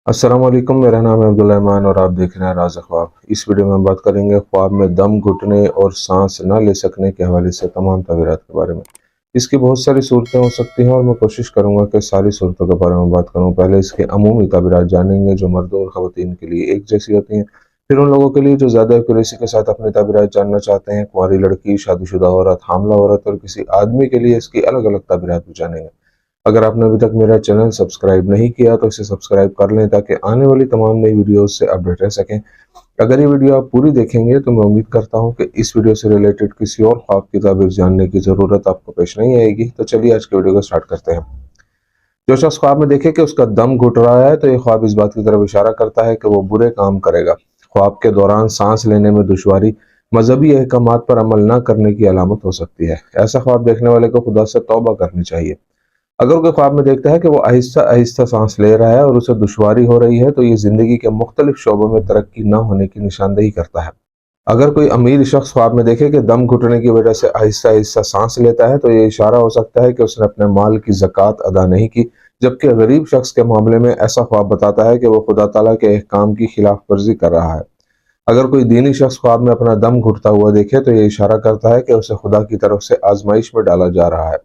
अस्सलाम वालेकुम, मेरा नाम है अब्दुल रहमान और आप देख रहे हैं राज़ ख्वाब। इस वीडियो में हम बात करेंगे ख्वाब में दम घुटने और सांस न ले सकने के हवाले से तमाम तवीरात के बारे में। इसकी बहुत सारी सूरतें हो सकती हैं और मैं कोशिश करूंगा कि सारी सूरतों के बारे में बात करूं। पहले इसके अमूमी तवीरात जानेंगे जो मर्दों और ख़वातीन के लिए एक जैसी होती हैं। फिर उन लोगों के लिए जो ज़्यादा एक्यूरेसी के साथ अपने तवीरात जानना चाहते हैं, कुंवारी लड़की, शादीशुदा औरत, हामला औरत और किसी आदमी के लिए इसकी अलग अलग तवीरात भी जानेंगे। अगर आपने अभी तक मेरा चैनल सब्सक्राइब नहीं किया तो इसे सब्सक्राइब कर लें ताकि आने वाली तमाम नई वीडियोस से अपडेट रह सकें। अगर ये वीडियो आप पूरी देखेंगे तो मैं उम्मीद करता हूं कि इस वीडियो से रिलेटेड किसी और ख्वाब की ताबीर जानने की ज़रूरत आपको पेश नहीं आएगी। तो चलिए आज के वीडियो को स्टार्ट करते हैं। जो शख्स ख्वाब में देखे कि उसका दम घुट रहा है तो ये ख्वाब इस बात की तरफ इशारा करता है कि वो बुरे काम करेगा। ख्वाब के दौरान सांस लेने में दुश्वारी मजहबी अहकामात पर अमल न करने की अलामत हो सकती है। ऐसा ख्वाब देखने वाले को खुदा से तौबा करनी चाहिए। अगर कोई ख्वाब में देखता है कि वो आहिस्ता आहिस्ता सांस ले रहा है और उसे दुश्वारी हो रही है तो ये ज़िंदगी के मुख्तलिफ शोबों में तरक्की न होने की निशानदेही करता है। अगर कोई अमीर शख्स ख्वाब में देखे कि दम घुटने की वजह से आहिस्ता आहिस्ता सांस लेता है तो ये इशारा हो सकता है कि उसने अपने माल की ज़कात अदा नहीं की। जबकि गरीब शख्स के मामले में ऐसा ख्वाब बताता है कि वो खुदा ताला के अहकाम की खिलाफ वर्जी कर रहा है। अगर कोई दीनी शख्स ख्वाब में अपना दम घुटता हुआ देखे तो ये इशारा करता है कि उसे खुदा की तरफ से आजमाइश में डाला जा रहा है।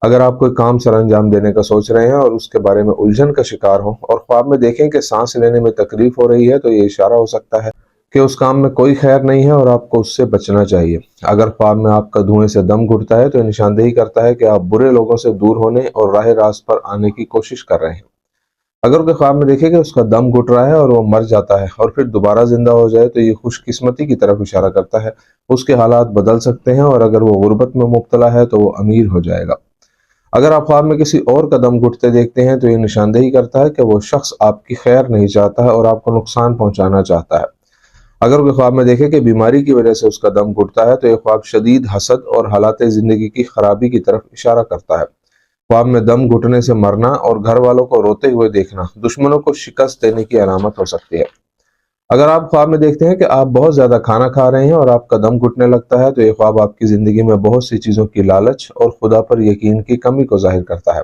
अगर आप कोई काम सर अंजाम देने का सोच रहे हैं और उसके बारे में उलझन का शिकार हो और ख्वाब में देखें कि सांस लेने में तकलीफ हो रही है तो ये इशारा हो सकता है कि उस काम में कोई खैर नहीं है और आपको उससे बचना चाहिए। अगर ख्वाब में आपका धुएं से दम घुटता है तो ये निशानदेही करता है कि आप बुरे लोगों से दूर होने और राह रास्त पर आने की कोशिश कर रहे हैं। अगर कोई ख्वाब में देखे कि उसका दम घुट रहा है और वो मर जाता है और फिर दोबारा जिंदा हो जाए तो ये खुशकिस्मती की तरफ इशारा करता है। उसके हालात बदल सकते हैं और अगर वो गुर्बत में मुब्तला है तो वो अमीर हो जाएगा। अगर आप ख्वाब में किसी और कदम घुटते देखते हैं तो ये निशानदेही करता है कि वो शख्स आपकी खैर नहीं चाहता है और आपको नुकसान पहुंचाना चाहता है। अगर कोई ख्वाब में देखे कि बीमारी की वजह से उसका दम घुटता है तो ये ख्वाब शदीद हसद और हालात ज़िंदगी की खराबी की तरफ इशारा करता है। ख्वाब में दम घुटने से मरना और घर वालों को रोते हुए देखना दुश्मनों को शिकस्त देने की अलामत हो सकती है। अगर आप ख्वाब में देखते हैं कि आप बहुत ज़्यादा खाना खा रहे हैं और आपका दम घुटने लगता है तो ये ख्वाब आपकी ज़िंदगी में बहुत सी चीज़ों की लालच और खुदा पर यकीन की कमी को जाहिर करता है।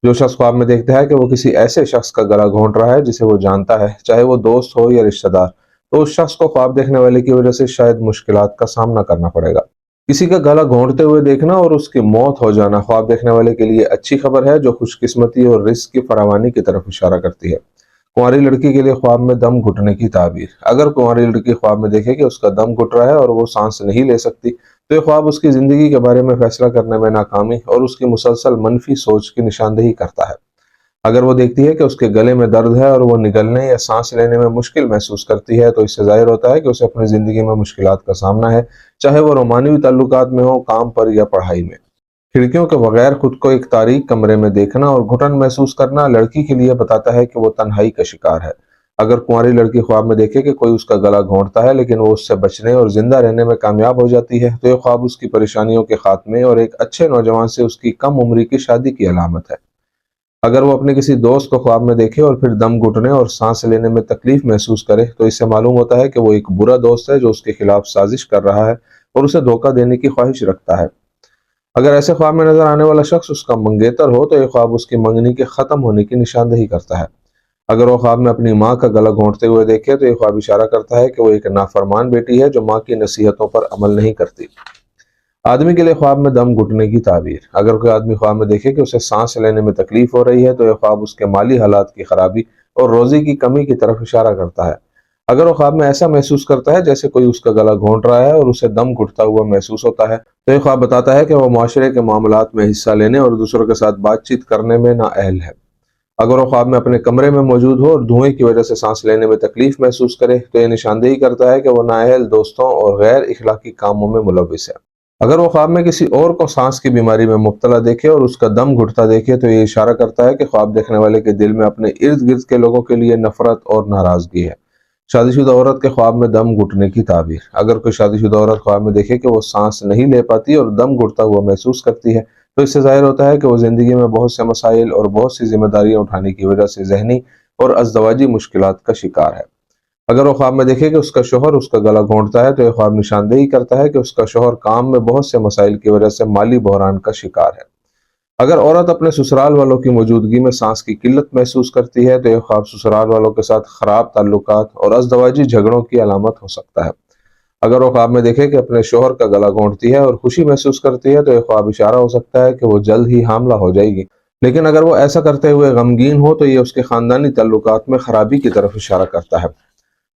जो शख्स ख्वाब में देखता है कि वो किसी ऐसे शख्स का गला घोंट रहा है जिसे वो जानता है, चाहे वो दोस्त हो या रिश्तेदार, तो उस शख्स को ख्वाब देखने वाले की वजह से शायद मुश्किलात का सामना करना पड़ेगा। किसी का गला घोंटते हुए देखना और उसकी मौत हो जाना ख्वाब देखने वाले के लिए अच्छी खबर है जो खुशकिस्मती और रिस्क की फरावानी की तरफ इशारा करती है। कुंवारी लड़की के लिए ख्वाब में दम घुटने की ताबीर। अगर कुंवारी लड़की ख्वाब में देखे कि उसका दम घुट रहा है और वो सांस नहीं ले सकती तो ये ख्वाब उसकी ज़िंदगी के बारे में फैसला करने में नाकामी और उसकी मुसलसल मनफी सोच की निशानदेही करता है। अगर वो देखती है कि उसके गले में दर्द है और वो निगलने या सांस लेने में मुश्किल महसूस करती है तो इससे जाहिर होता है कि उसे अपनी ज़िंदगी में मुश्किलात का सामना है, चाहे वो रोमानी ताल्लुकात में हो, काम पर या पढ़ाई में। खिड़कियों के बगैर खुद को एक तारीक कमरे में देखना और घुटन महसूस करना लड़की के लिए बताता है कि वो तन्हाई का शिकार है। अगर कुंवारी लड़की ख्वाब में देखे कि कोई उसका गला घोंटता है लेकिन वो उससे बचने और जिंदा रहने में कामयाब हो जाती है तो ये ख्वाब उसकी परेशानियों के खात्मे और एक अच्छे नौजवान से उसकी कम उम्री की शादी की अलामत है। अगर वो अपने किसी दोस्त को ख्वाब में देखे और फिर दम घुटने और सांस लेने में तकलीफ महसूस करे तो इससे मालूम होता है कि वो एक बुरा दोस्त है जो उसके खिलाफ साजिश कर रहा है और उसे धोखा देने की ख्वाहिश रखता है। अगर ऐसे ख्वाब में नजर आने वाला शख्स उसका मंगेतर हो तो ये ख्वाब उसकी मंगनी के खत्म होने की निशानदेही करता है। अगर वो ख्वाब में अपनी माँ का गला घोंटते हुए देखे तो ये ख्वाब इशारा करता है कि वो एक नाफरमान बेटी है जो माँ की नसीहतों पर अमल नहीं करती। आदमी के लिए ख्वाब में दम घुटने की ताबीर। अगर कोई आदमी ख्वाब में देखे कि उसे सांस लेने में तकलीफ हो रही है तो यह ख्वाब उसके माली हालात की खराबी और रोजी की कमी की तरफ इशारा करता है। अगर वो ख्वाब में ऐसा महसूस करता है जैसे कोई उसका गला घोंट रहा है और उसे दम घुटता हुआ महसूस होता है तो यह ख्वाब बताता है कि वह माशरे के मामलात में हिस्सा लेने और दूसरों के साथ बातचीत करने में नाअहल है। अगर वो ख्वाब में अपने कमरे में मौजूद हो और धुएं की वजह से सांस लेने में तकलीफ महसूस करे तो यह निशानदेही करता है कि वह नाअहल दोस्तों और गैर इखलाकी कामों में मुलविस है। अगर वो ख्वाब में किसी और को सांस की बीमारी में मुब्तला देखे और उसका दम घुटता देखे तो ये इशारा करता है कि ख्वाब देखने वाले के दिल में अपने इर्द गिर्द के लोगों के लिए नफरत और नाराजगी है। शादीशुदा औरत के ख्वाब में दम घुटने की ताबीर। अगर कोई शादीशुदा औरत ख्वाब में देखे कि वो सांस नहीं ले पाती और दम घुटता हुआ महसूस करती है तो इससे जाहिर होता है कि वो जिंदगी में बहुत से मसाइल और बहुत सी जिम्मेदारियां उठाने की वजह से जहनी और अज़दवाजी मुश्किलात का शिकार है। अगर वो ख्वाब में देखे कि उसका शोहर उसका गला घोंटता है तो यह ख्वाब निशानदेही करता है कि उसका शोहर काम में बहुत से मसाइल की वजह से माली बहरान का शिकार है। अगर औरत अपने ससुराल वालों की मौजूदगी में सांस की किल्लत महसूस करती है तो यह ख्वाब ससुराल वालों के साथ खराब ताल्लुकात और अज़दवाजी झगड़ों की अलामत हो सकता है। अगर वो ख्वाब में देखे कि अपने शोहर का गला घोंटती है और खुशी महसूस करती है तो यह ख्वाब इशारा हो सकता है कि वो जल्द ही हामला हो जाएगी। लेकिन अगर वो ऐसा करते हुए गमगीन हो तो ये उसके खानदानी ताल्लुकात में खराबी की तरफ इशारा करता है।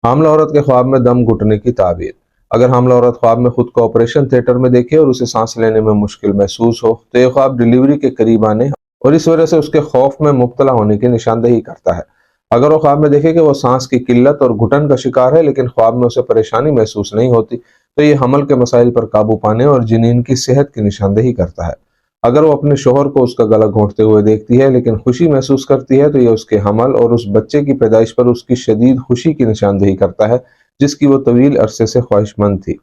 हामला औरत के ख्वाब में दम घुटने की ताबीर। अगर हामला औरत ख्वाब में खुद को ऑपरेशन थिएटर में देखे और उसे सांस लेने में मुश्किल महसूस हो तो यह ख्वाब डिलीवरी के करीब आने और इस वजह से उसके खौफ में मुब्तला होने की निशानदेही करता है। अगर वो ख्वाब में देखे कि वो सांस की किल्लत और घुटन का शिकार है लेकिन ख्वाब में उसे परेशानी महसूस नहीं होती तो ये हमल के मसाइल पर काबू पाने और जिनीन की सेहत की निशानदेही करता है। अगर वो अपने शोहर को उसका गला घोंटते हुए देखती है लेकिन खुशी महसूस करती है तो यह उसके हमल और उस बच्चे की पैदाइश पर उसकी शदीद खुशी की निशानदेही करता है जिसकी वो तवील अरसे से ख्वाहिशमंद थी।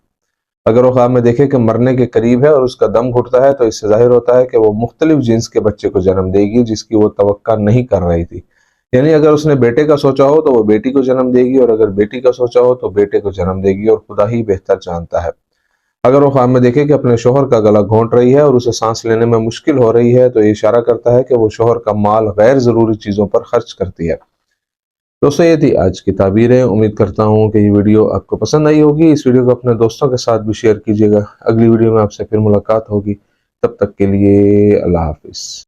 अगर वो ख्वाब में देखे कि मरने के करीब है और उसका दम घुटता है तो इससे जाहिर होता है कि वो मुख्तलिफ जिन्स के बच्चे को जन्म देगी जिसकी वो तवक्का नहीं कर रही थी। यानी अगर उसने बेटे का सोचा हो तो वो बेटी को जन्म देगी और अगर बेटी का सोचा हो तो बेटे को जन्म देगी और खुदा ही बेहतर जानता है। अगर वो ख्वाब में देखे कि अपने शोहर का गला घोंट रही है और उसे सांस लेने में मुश्किल हो रही है तो ये इशारा करता है कि वो शोहर का माल गैर जरूरी चीजों पर खर्च करती है। दोस्तों ये थी आज की ताबीरें। उम्मीद करता हूँ कि ये वीडियो आपको पसंद आई होगी। इस वीडियो को अपने दोस्तों के साथ भी शेयर कीजिएगा। अगली वीडियो में आपसे फिर मुलाकात होगी। तब तक के लिए अल्लाह हाफिज।